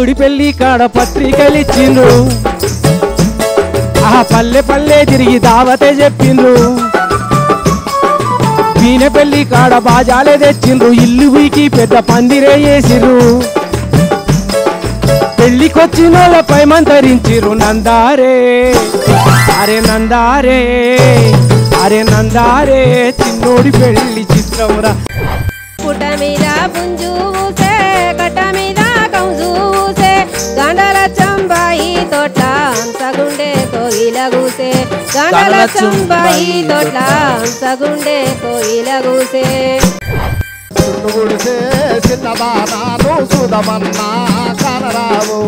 చిన్నోడి పెళ్లి కాడ పత్రికలిచ్చిండ్రు ఆ పల్లె పల్లె తిరిగి దావతే చెప్పిండ్రు వీణ పెళ్లి కాడ బాజాలే తెచ్చిండ్రు ఇల్లు వీకి పెద్ద పందిరే వేసిర్రు పెళ్లికొచ్చినోళ్ళపై మంతరించిర్రు నందారే అరే నందారే అరే నందారే చిన్నోడి పెళ్లి చిత్రమురా పుట్ట మీద పుంజు ఊసే కట్ట మీద కంజు ఊసే గండల చంబాయి తోట్ల హంసగుండే కోయిల గూసే గండల చంబాయి తోట్ల హంసగుండే కోయిల గూసే గుడిసే చిన్నదానాను సుధమన్నా కానరావు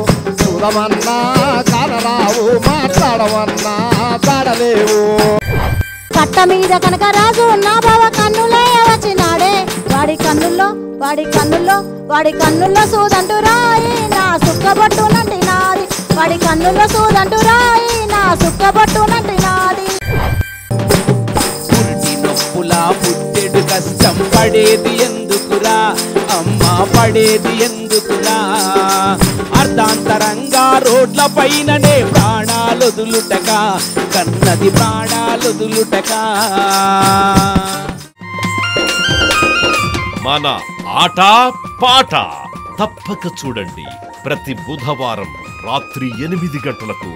సుధమన్నా కానరావు మాట్లాడమన్నా పాడలేవు కట్ట మీద కనకరాజు నా బావ కన్నులే వచ్చినాడే వాడి కన్నుల్లో సూదంటు రాయి నా సుక్కబొట్టు నంటి నాది వాడి కన్నుల్లో సూదంటు రాయి నా సుక్కబొట్టు నంటి నాది నొప్పులా పుట్టెడు కష్టం పడేది ఎందుకురా అమ్మా పడేది ఎందుకురా అర్ధాంతరంగా రోడ్ల పైననే ప్రాణాలొదులుటక కన్నది ప్రాణాలొదులుటక మన ఆట పాట తప్పక చూడండి ప్రతి బుధవారం రాత్రి 8 గంటలకు